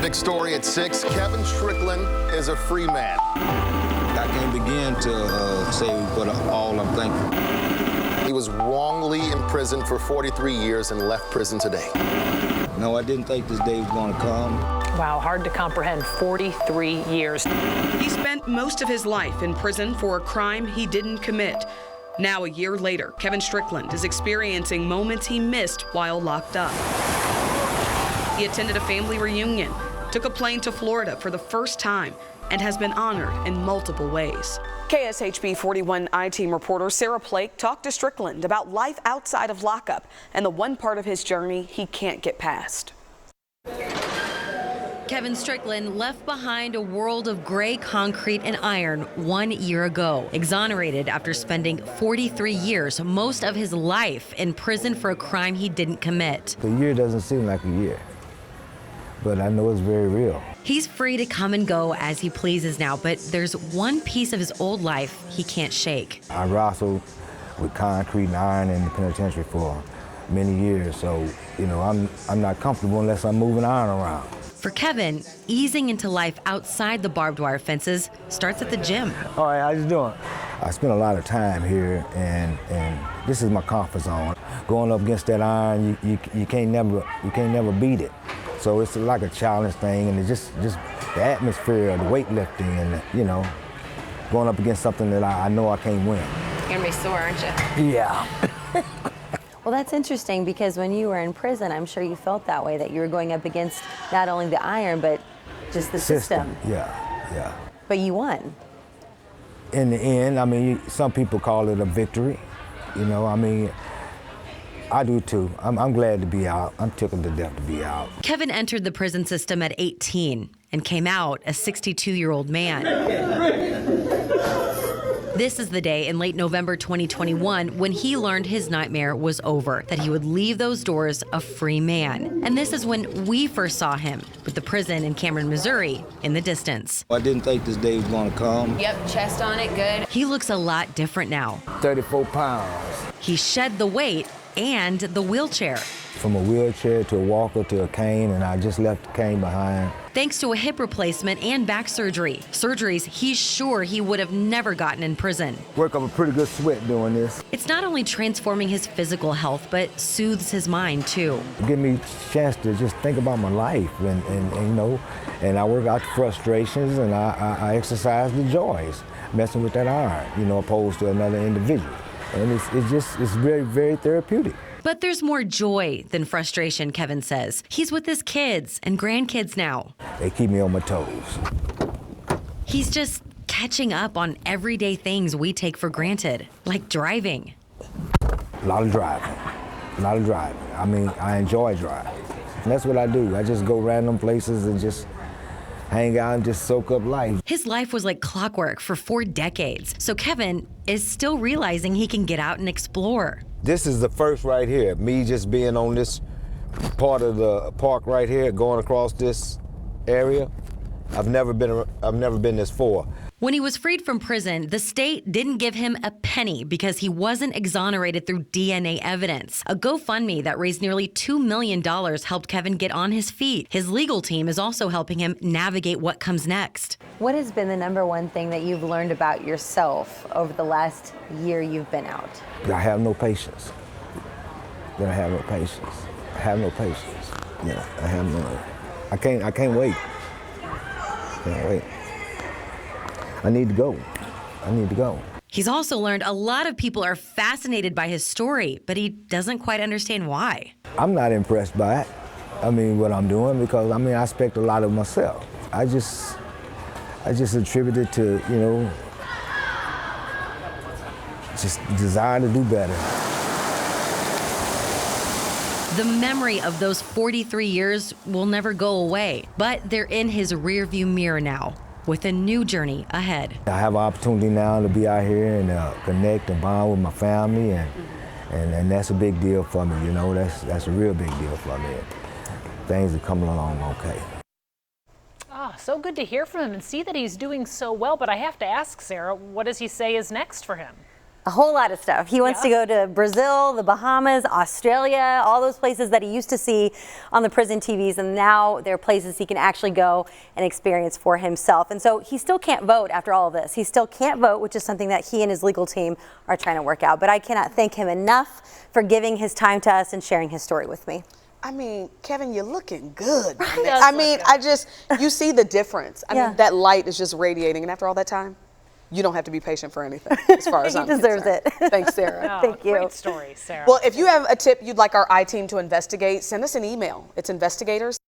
Big story at 6. Kevin Strickland is a free man. I can't begin to say what all I'm thankful. He was wrongly imprisoned for 43 years and left prison today. No, I didn't think this day was going to come. Wow, hard to comprehend. 43 years. He spent most of his life in prison for a crime he didn't commit. Now, a year later, Kevin Strickland is experiencing moments he missed while locked up. He attended a family reunion, took a plane to Florida for the first time, and has been honored in multiple ways. KSHB 41 I-Team reporter Sarah Plake talked to Strickland about life outside of lockup and the one part of his journey he can't get past. Kevin Strickland left behind a world of gray concrete and iron 1 year ago. Exonerated after spending 43 years, most of his life, in prison for a crime he didn't commit. A year doesn't seem like a year, but I know it's very real. He's free to come and go as he pleases now, but there's one piece of his old life he can't shake. I wrestled with concrete and iron in the penitentiary for many years, so I'm not comfortable unless I'm moving iron around. For Kevin, easing into life outside the barbed wire fences starts at the gym. All right, how you doing? I spent a lot of time here, and this is my comfort zone. Going up against that iron, you can't never beat it. So it's like a challenge thing, and it's just the atmosphere of the weightlifting, and going up against something that I know I can't win. You're gonna be sore, aren't you? Yeah. Well, that's interesting because when you were in prison, I'm sure you felt that way, that you were going up against not only the iron, but just the system. Yeah. But you won. In the end, some people call it a victory. I do too. I'm glad to be out. I'm tickled to death to be out. Kevin entered the prison system at 18 and came out a 62-year-old man. This is the day in late November 2021 when he learned his nightmare was over, that he would leave those doors a free man. And this is when we first saw him, with the prison in Cameron, Missouri, in the distance. I didn't think this day was going to come. Yep, chest on it, good. He looks a lot different now. 34 pounds. He shed the weight and the wheelchair. From a wheelchair to a walker to a cane, and I just left the cane behind. Thanks to a hip replacement and back surgery. Surgeries he's sure he would have never gotten in prison. Work up a pretty good sweat doing this. It's not only transforming his physical health, but soothes his mind too. Give me a chance to just think about my life, and I work out the frustrations, and I exercise the joys, messing with that iron, opposed to another individual. And it's very, very therapeutic. But there's more joy than frustration, Kevin says. He's with his kids and grandkids now. They keep me on my toes. He's just catching up on everyday things we take for granted, like driving. A lot of driving. I enjoy driving. And that's what I do. I just go random places and just hang out and just soak up life. His life was like clockwork for 4 decades. So Kevin is still realizing he can get out and explore. This is the first right here, me just being on this part of the park right here, going across this area. I've never been this far. When he was freed from prison, the state didn't give him a penny because he wasn't exonerated through DNA evidence. A GoFundMe that raised nearly $2 million helped Kevin get on his feet. His legal team is also helping him navigate what comes next. What has been the number one thing that you've learned about yourself over the last year you've been out? I have no patience. I have no patience. Yeah, I have no. I can't wait. Can't wait. I need to go. He's also learned a lot of people are fascinated by his story, but he doesn't quite understand why. I'm not impressed by it. What I'm doing, because I expect a lot of myself. I just attribute it to, just desire to do better. The memory of those 43 years will never go away, but they're in his rearview mirror now, with a new journey ahead. I have an opportunity now to be out here and connect and bond with my family, and that's a big deal for me, that's a real big deal for me. Things are coming along okay. So good to hear from him and see that he's doing so well, but I have to ask, Sarah, what does he say is next for him? A whole lot of stuff. He wants to go to Brazil, the Bahamas, Australia, all those places that he used to see on the prison TVs, and now they're places he can actually go and experience for himself. And so he still can't vote after all of this. He still can't vote, which is something that he and his legal team are trying to work out. But I cannot thank him enough for giving his time to us and sharing his story with me. I mean, Kevin, you're looking good. Right. I mean, you see the difference. I mean, that light is just radiating. And after all that time, you don't have to be patient for anything, as far as I'm concerned. He deserves it. Thanks, Sarah. Thank you. Great story, Sarah. Well, if you have a tip you'd like our I-team to investigate, send us an email. It's investigators